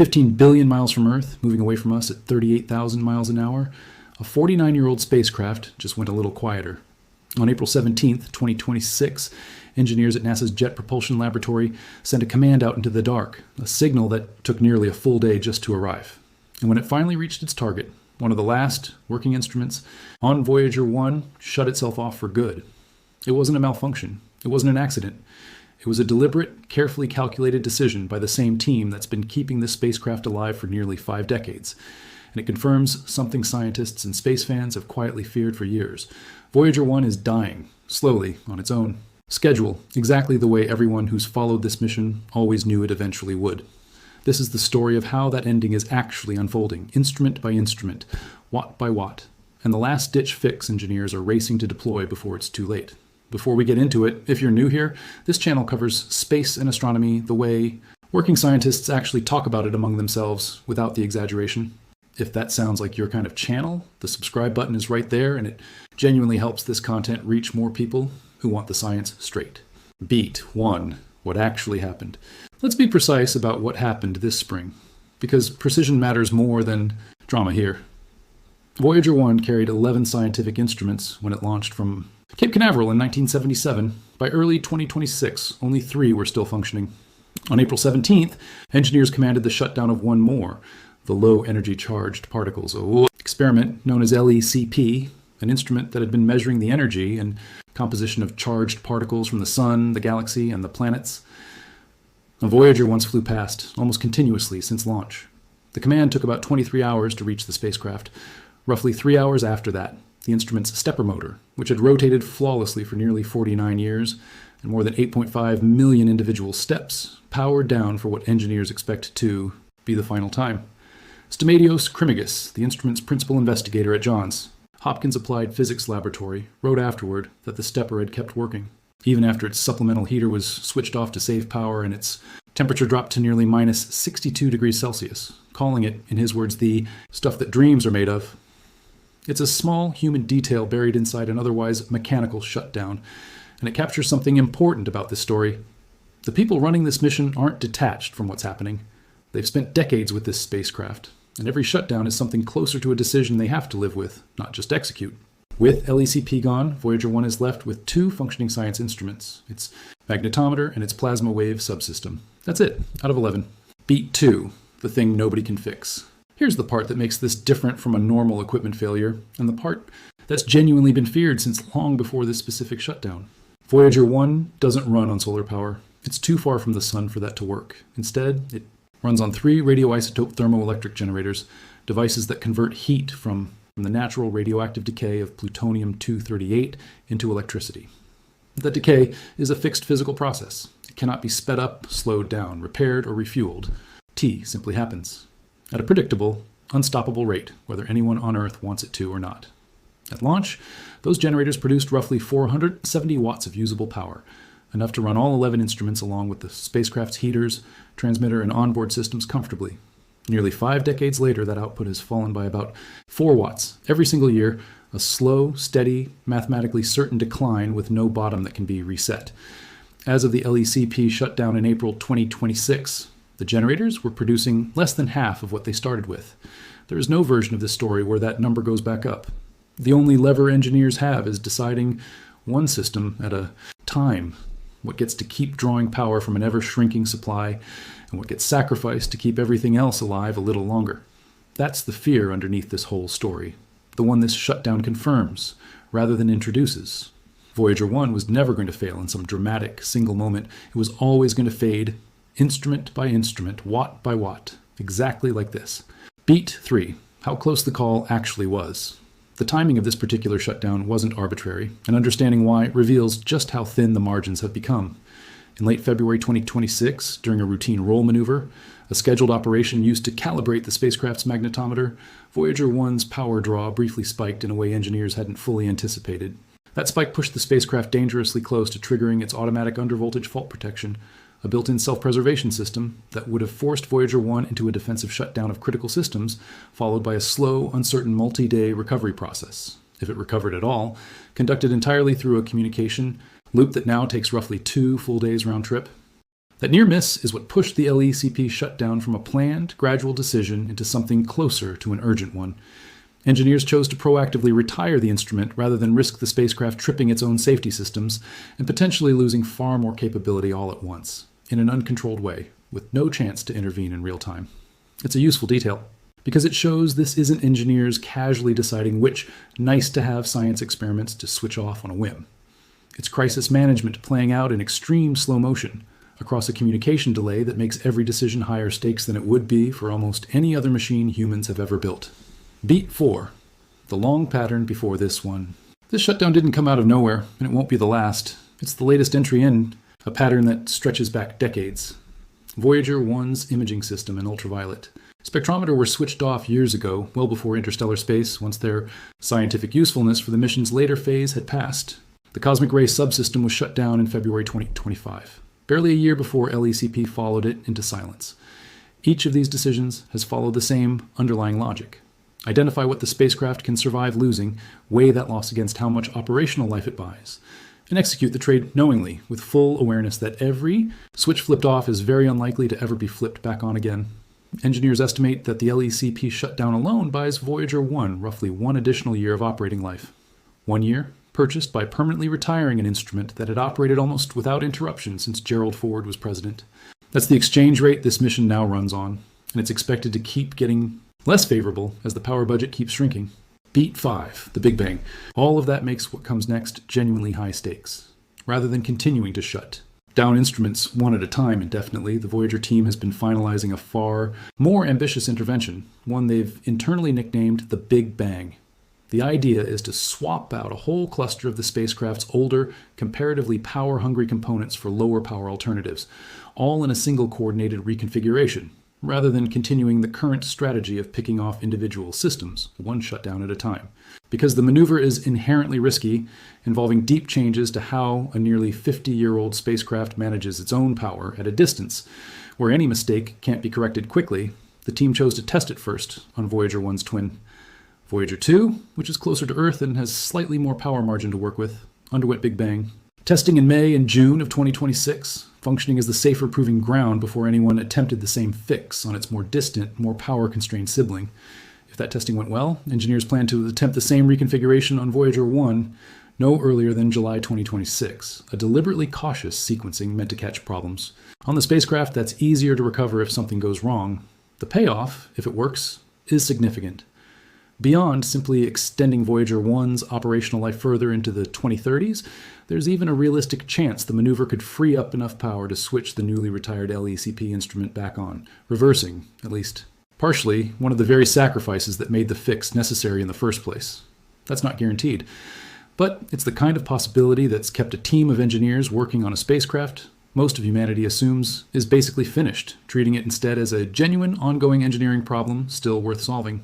15 billion miles from Earth, moving away from us at 38,000 miles an hour, a 49-year-old spacecraft just went a little quieter. On April 17th, 2026, engineers at NASA's Jet Propulsion Laboratory sent a command out into the dark, a signal that took nearly a full day just to arrive. And when it finally reached its target, one of the last working instruments on Voyager 1 shut itself off for good. It wasn't a malfunction. It wasn't an accident. It was a deliberate, carefully calculated decision by the same team that's been keeping this spacecraft alive for nearly 5 decades. And it confirms something scientists and space fans have quietly feared for years. Voyager 1 is dying, slowly, on its own schedule, exactly the way everyone who's followed this mission always knew it eventually would. This is the story of how that ending is actually unfolding, instrument by instrument, watt by watt. And the last-ditch fix engineers are racing to deploy before it's too late. Before we get into it, if you're new here, this channel covers space and astronomy the way working scientists actually talk about it among themselves without the exaggeration. If that sounds like your kind of channel, the subscribe button is right there, and it genuinely helps this content reach more people who want the science straight. Beat 1. What actually happened. Let's be precise about what happened this spring, because precision matters more than drama here. Voyager 1 carried 11 scientific instruments when it launched from Cape Canaveral in 1977. By early 2026, only 3 were still functioning. On April 17th, engineers commanded the shutdown of one more, the low-energy charged particles experiment known as LECP, an instrument that had been measuring the energy and composition of charged particles from the Sun, the galaxy, and the planets. A Voyager once flew past, almost continuously since launch. The command took about 23 hours to reach the spacecraft. Roughly 3 hours after that, the instrument's stepper motor, which had rotated flawlessly for nearly 49 years, and more than 8.5 million individual steps, powered down for what engineers expect to be the final time. Stimatios Krimigas, the instrument's principal investigator at Johns Hopkins Applied Physics Laboratory, wrote afterward that the stepper had kept working, even after its supplemental heater was switched off to save power and its temperature dropped to nearly minus 62 degrees Celsius, calling it, in his words, the stuff that dreams are made of. It's a small human detail buried inside an otherwise mechanical shutdown, and it captures something important about this story. The people running this mission aren't detached from what's happening. They've spent decades with this spacecraft, and every shutdown is something closer to a decision they have to live with, not just execute. With LECP gone, Voyager 1 is left with 2 functioning science instruments, its magnetometer and its plasma wave subsystem. That's it, out of 11. Beat 2, the thing nobody can fix. Here's the part that makes this different from a normal equipment failure, and the part that's genuinely been feared since long before this specific shutdown. Voyager 1 doesn't run on solar power. It's too far from the sun for that to work. Instead, it runs on 3 radioisotope thermoelectric generators, devices that convert heat from the natural radioactive decay of plutonium-238 into electricity. That decay is a fixed physical process. It cannot be sped up, slowed down, repaired, or refueled. T simply happens, at a predictable, unstoppable rate, whether anyone on Earth wants it to or not. At launch, those generators produced roughly 470 watts of usable power, enough to run all 11 instruments along with the spacecraft's heaters, transmitter, and onboard systems comfortably. Nearly 5 decades later, that output has fallen by about 4 watts every single year, a slow, steady, mathematically certain decline with no bottom that can be reset. As of the LECP shutdown in April 2026, the generators were producing less than half of what they started with. There is no version of this story where that number goes back up. The only lever engineers have is deciding one system at a time, what gets to keep drawing power from an ever-shrinking supply, and what gets sacrificed to keep everything else alive a little longer. That's the fear underneath this whole story, the one this shutdown confirms, rather than introduces. Voyager 1 was never going to fail in some dramatic, single moment. It was always going to fade, instrument by instrument, watt by watt, exactly like this. Beat 3, how close the call actually was. The timing of this particular shutdown wasn't arbitrary, and understanding why reveals just how thin the margins have become. In late February 2026, during a routine roll maneuver, a scheduled operation used to calibrate the spacecraft's magnetometer, Voyager 1's power draw briefly spiked in a way engineers hadn't fully anticipated. That spike pushed the spacecraft dangerously close to triggering its automatic undervoltage fault protection, a built-in self-preservation system that would have forced Voyager 1 into a defensive shutdown of critical systems, followed by a slow, uncertain multi-day recovery process, if it recovered at all, conducted entirely through a communication loop that now takes roughly 2 full days round trip. That near miss is what pushed the LECP shutdown from a planned, gradual decision into something closer to an urgent one. Engineers chose to proactively retire the instrument rather than risk the spacecraft tripping its own safety systems and potentially losing far more capability all at once, in an uncontrolled way, with no chance to intervene in real time. It's a useful detail, because it shows this isn't engineers casually deciding which nice-to-have science experiments to switch off on a whim. It's crisis management playing out in extreme slow motion, across a communication delay that makes every decision higher stakes than it would be for almost any other machine humans have ever built. Beat 4. The long pattern before this one. This shutdown didn't come out of nowhere, and it won't be the last. It's the latest entry in a pattern that stretches back decades. Voyager 1's imaging system in ultraviolet. Spectrometer were switched off years ago, well before interstellar space, once their scientific usefulness for the mission's later phase had passed. The cosmic ray subsystem was shut down in February 2025, barely a year before LECP followed it into silence. Each of these decisions has followed the same underlying logic. Identify what the spacecraft can survive losing, weigh that loss against how much operational life it buys, and execute the trade knowingly, with full awareness that every switch flipped off is very unlikely to ever be flipped back on again. Engineers estimate that the LECP shutdown alone buys Voyager 1 roughly 1 additional year of operating life. 1 year purchased by permanently retiring an instrument that had operated almost without interruption since Gerald Ford was president. That's the exchange rate this mission now runs on, and it's expected to keep getting less favorable as the power budget keeps shrinking. Beat 5, the Big Bang. All of that makes what comes next genuinely high stakes. Rather than continuing to shut down instruments one at a time indefinitely, the Voyager team has been finalizing a far more ambitious intervention, one they've internally nicknamed the Big Bang. The idea is to swap out a whole cluster of the spacecraft's older, comparatively power-hungry components for lower-power alternatives, all in a single coordinated reconfiguration, rather than continuing the current strategy of picking off individual systems, one shutdown at a time. Because the maneuver is inherently risky, involving deep changes to how a nearly 50-year-old spacecraft manages its own power at a distance, where any mistake can't be corrected quickly, the team chose to test it first on Voyager 1's twin. Voyager 2, which is closer to Earth and has slightly more power margin to work with, underwent Big Bang. Testing in May and June of 2026, functioning as the safer proving ground before anyone attempted the same fix on its more distant, more power-constrained sibling. If that testing went well, engineers plan to attempt the same reconfiguration on Voyager 1 no earlier than July 2026, a deliberately cautious sequencing meant to catch problems. On the spacecraft, that's easier to recover if something goes wrong. The payoff, if it works, is significant. Beyond simply extending Voyager 1's operational life further into the 2030s, there's even a realistic chance the maneuver could free up enough power to switch the newly retired LECP instrument back on, reversing, at least partially, one of the very sacrifices that made the fix necessary in the first place. That's not guaranteed, but it's the kind of possibility that's kept a team of engineers working on a spacecraft most of humanity assumes is basically finished, treating it instead as a genuine, ongoing engineering problem still worth solving.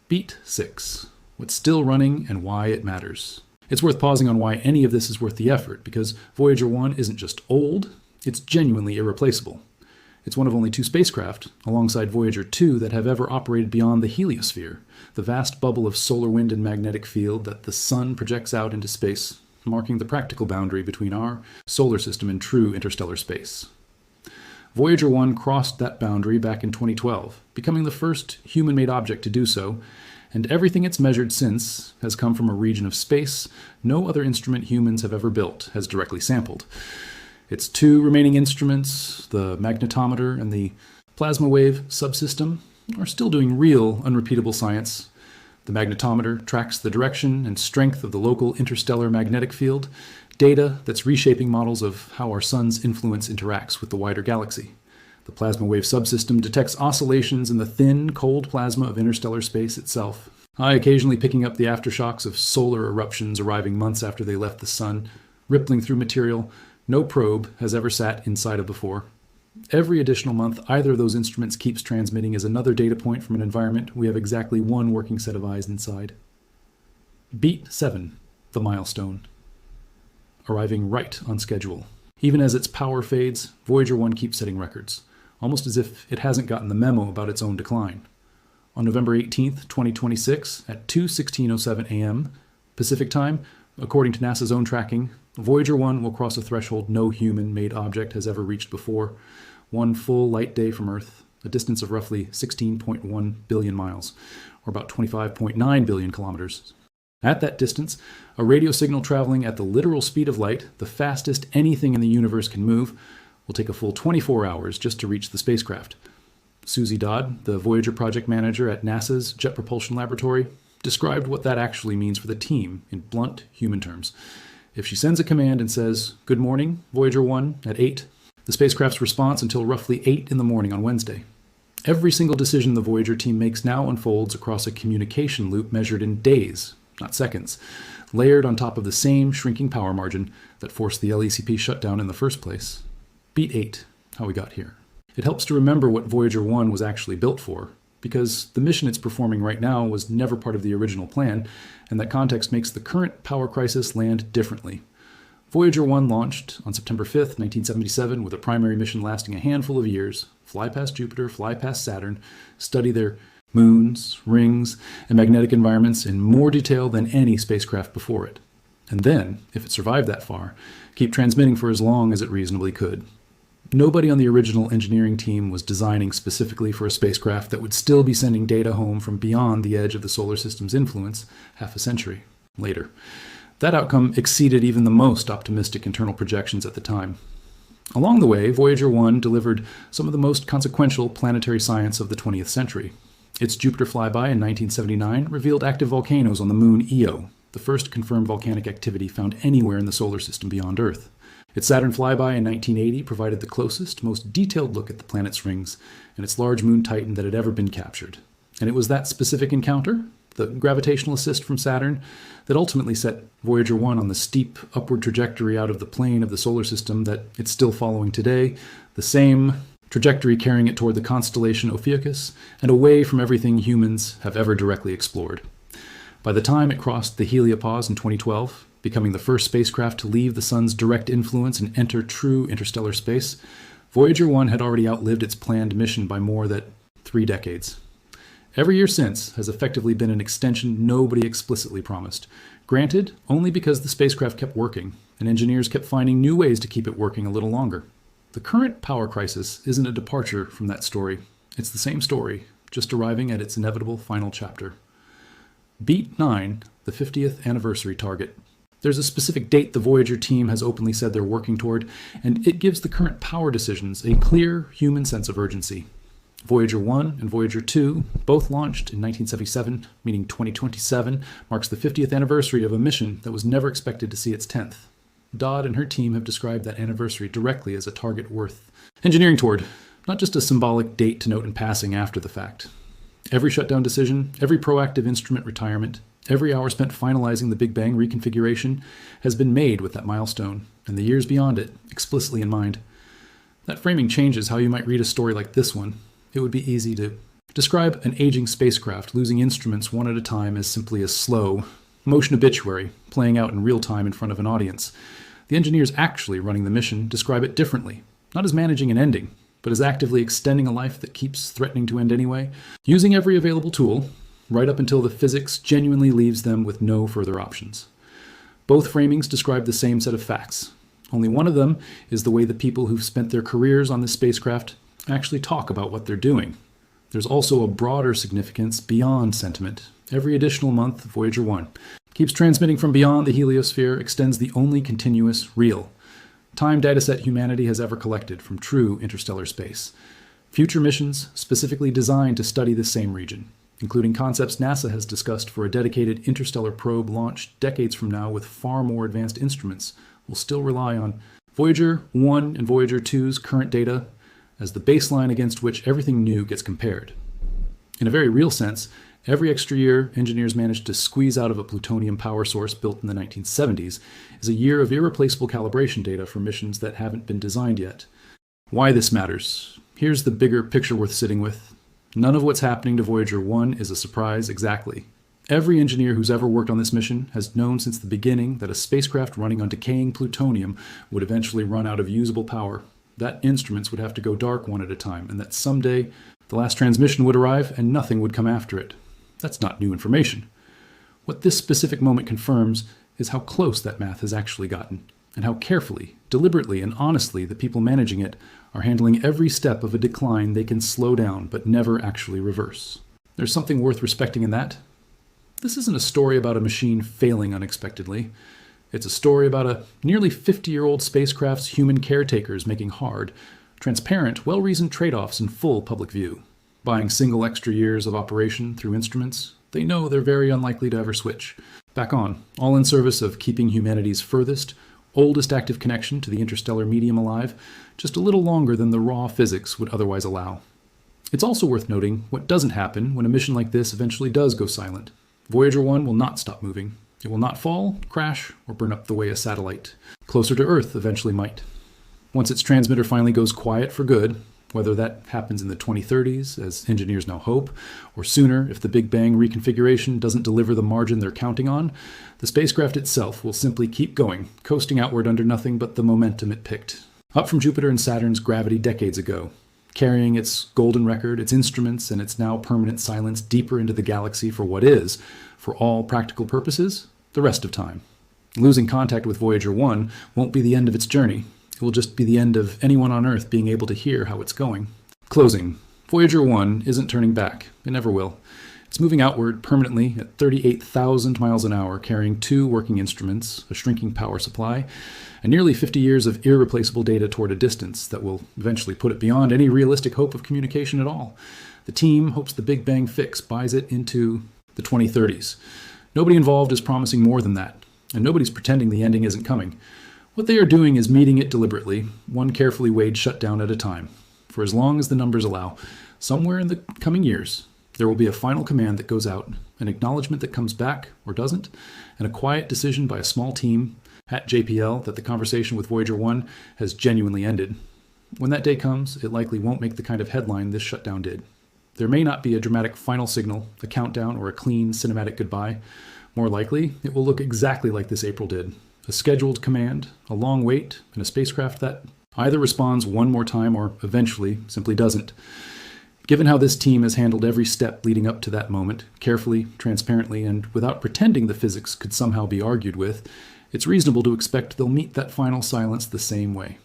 Beat 6. What's still running and why it matters. It's worth pausing on why any of this is worth the effort, because Voyager 1 isn't just old, it's genuinely irreplaceable. It's one of only 2 spacecraft, alongside Voyager 2, that have ever operated beyond the Heliosphere, the vast bubble of solar wind and magnetic field that the sun projects out into space, marking the practical boundary between our solar system and true interstellar space. Voyager 1 crossed that boundary back in 2012, becoming the first human-made object to do so, and everything it's measured since has come from a region of space no other instrument humans have ever built has directly sampled. Its 2 remaining instruments, the magnetometer and the plasma wave subsystem, are still doing real, unrepeatable science. The magnetometer tracks the direction and strength of the local interstellar magnetic field, data that's reshaping models of how our sun's influence interacts with the wider galaxy. The plasma wave subsystem detects oscillations in the thin, cold plasma of interstellar space itself, occasionally picking up the aftershocks of solar eruptions arriving months after they left the sun, rippling through material no probe has ever sat inside of before. Every additional month, either of those instruments keeps transmitting as another data point from an environment we have exactly 1 working set of eyes inside. Beat 7, the milestone. Arriving right on schedule. Even as its power fades, Voyager 1 keeps setting records, almost as if it hasn't gotten the memo about its own decline. On November 18th, 2026, at 2:16:07 a.m. Pacific Time, according to NASA's own tracking, Voyager 1 will cross a threshold no human-made object has ever reached before. one full light day from Earth, a distance of roughly 16.1 billion miles, or about 25.9 billion kilometers. At that distance, a radio signal traveling at the literal speed of light, the fastest anything in the universe can move, will take a full 24 hours just to reach the spacecraft. Susie Dodd, the Voyager project manager at NASA's Jet Propulsion Laboratory, described what that actually means for the team in blunt human terms. If she sends a command and says, "Good morning, Voyager 1, at 8, the spacecraft's response until roughly 8 in the morning on Wednesday. Every single decision the Voyager team makes now unfolds across a communication loop measured in days, not seconds, layered on top of the same shrinking power margin that forced the LECP shutdown in the first place. Beat 8, how we got here. It helps to remember what Voyager 1 was actually built for, because the mission it's performing right now was never part of the original plan, and that context makes the current power crisis land differently. Voyager 1 launched on September 5th, 1977, with a primary mission lasting a handful of years, fly past Jupiter, fly past Saturn, study their moons, rings, and magnetic environments in more detail than any spacecraft before it. And then, if it survived that far, keep transmitting for as long as it reasonably could. Nobody on the original engineering team was designing specifically for a spacecraft that would still be sending data home from beyond the edge of the solar system's influence half a century later. That outcome exceeded even the most optimistic internal projections at the time. Along the way, Voyager 1 delivered some of the most consequential planetary science of the 20th century. Its Jupiter flyby in 1979 revealed active volcanoes on the moon Io, the first confirmed volcanic activity found anywhere in the solar system beyond Earth. Its Saturn flyby in 1980 provided the closest, most detailed look at the planet's rings and its large moon Titan that had ever been captured. And it was that specific encounter, the gravitational assist from Saturn, that ultimately set Voyager 1 on the steep upward trajectory out of the plane of the solar system that it's still following today, the same trajectory carrying it toward the constellation Ophiuchus and away from everything humans have ever directly explored. By the time it crossed the heliopause in 2012, becoming the first spacecraft to leave the sun's direct influence and enter true interstellar space, Voyager 1 had already outlived its planned mission by more than 3 decades. Every year since has effectively been an extension nobody explicitly promised, granted only because the spacecraft kept working and engineers kept finding new ways to keep it working a little longer. The current power crisis isn't a departure from that story. It's the same story, just arriving at its inevitable final chapter. Beat 9, the 50th anniversary target. There's a specific date the Voyager team has openly said they're working toward, and it gives the current power decisions a clear human sense of urgency. Voyager 1 and Voyager 2, both launched in 1977, meaning 2027, marks the 50th anniversary of a mission that was never expected to see its 10th. Dodd and her team have described that anniversary directly as a target worth engineering toward, not just a symbolic date to note in passing after the fact. Every shutdown decision, every proactive instrument retirement, every hour spent finalizing the Big Bang reconfiguration has been made with that milestone, and the years beyond it explicitly in mind. That framing changes how you might read a story like this one. It would be easy to describe an aging spacecraft losing instruments one at a time as simply a slow motion obituary playing out in real time in front of an audience. The engineers actually running the mission describe it differently, not as managing an ending, but as actively extending a life that keeps threatening to end anyway, using every available tool, right up until the physics genuinely leaves them with no further options. Both framings describe the same set of facts. Only one of them is the way the people who've spent their careers on this spacecraft actually talk about what they're doing. There's also a broader significance beyond sentiment. Every additional month, Voyager 1 keeps transmitting from beyond the heliosphere, extends the only continuous, real time dataset humanity has ever collected from true interstellar space. Future missions specifically designed to study this same region, including concepts NASA has discussed for a dedicated interstellar probe launched decades from now with far more advanced instruments, will still rely on Voyager 1 and Voyager 2's current data as the baseline against which everything new gets compared. In a very real sense, every extra year engineers managed to squeeze out of a plutonium power source built in the 1970s is a year of irreplaceable calibration data for missions that haven't been designed yet. Why this matters? Here's the bigger picture worth sitting with. None of what's happening to Voyager 1 is a surprise exactly. Every engineer who's ever worked on this mission has known since the beginning that a spacecraft running on decaying plutonium would eventually run out of usable power, that instruments would have to go dark one at a time, and that someday the last transmission would arrive and nothing would come after it. That's not new information. What this specific moment confirms is how close that math has actually gotten. and how carefully, deliberately, and honestly the people managing it are handling every step of a decline they can slow down but never actually reverse. There's something worth respecting in that. This isn't a story about a machine failing unexpectedly. It's a story about a nearly 50-year-old spacecraft's human caretakers making hard, transparent, well-reasoned trade-offs in full public view. Buying single extra years of operation through instruments they know they're very unlikely to ever switch. Back on, all in service of keeping humanity's furthest, oldest active connection to the interstellar medium alive, just a little longer than the raw physics would otherwise allow. It's also worth noting what doesn't happen when a mission like this eventually does go silent. Voyager 1 will not stop moving. It will not fall, crash, or burn up the way a satellite closer to Earth eventually might. Once its transmitter finally goes quiet for good, whether that happens in the 2030s, as engineers now hope, or sooner if the Big Bang reconfiguration doesn't deliver the margin they're counting on, the spacecraft itself will simply keep going, coasting outward under nothing but the momentum it picked. Up from Jupiter and Saturn's gravity decades ago, carrying its golden record, its instruments, and its now permanent silence deeper into the galaxy for what is, for all practical purposes, the rest of time. Losing contact with Voyager 1 won't be the end of its journey. It will just be the end of anyone on Earth being able to hear how it's going. Closing. Voyager 1 isn't turning back. It never will. It's moving outward permanently at 38,000 miles an hour, carrying 2 working instruments, a shrinking power supply, and nearly 50 years of irreplaceable data toward a distance that will eventually put it beyond any realistic hope of communication at all. The team hopes the Big Bang fix buys it into the 2030s. Nobody involved is promising more than that, and nobody's pretending the ending isn't coming. What they are doing is meeting it deliberately, one carefully weighed shutdown at a time. For as long as the numbers allow, somewhere in the coming years, there will be a final command that goes out, an acknowledgement that comes back or doesn't, and a quiet decision by a small team at JPL that the conversation with Voyager 1 has genuinely ended. When that day comes, it likely won't make the kind of headline this shutdown did. There may not be a dramatic final signal, a countdown, or a clean cinematic goodbye. More likely, it will look exactly like this April did. A scheduled command, a long wait, and a spacecraft that either responds one more time or eventually simply doesn't. Given how this team has handled every step leading up to that moment, carefully, transparently, and without pretending the physics could somehow be argued with, it's reasonable to expect they'll meet that final silence the same way.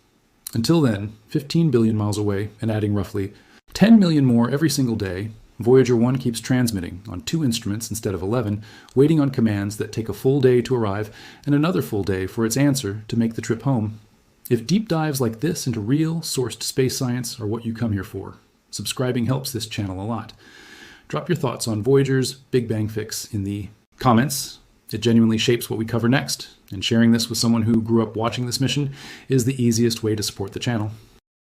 Until then, 15 billion miles away and adding roughly 10 million more every single day, Voyager 1 keeps transmitting on 2 instruments instead of 11, waiting on commands that take a full day to arrive and another full day for its answer to make the trip home. If deep dives like this into real, sourced space science are what you come here for, subscribing helps this channel a lot. Drop your thoughts on Voyager's Big Bang fix in the comments. It genuinely shapes what we cover next, and sharing this with someone who grew up watching this mission is the easiest way to support the channel.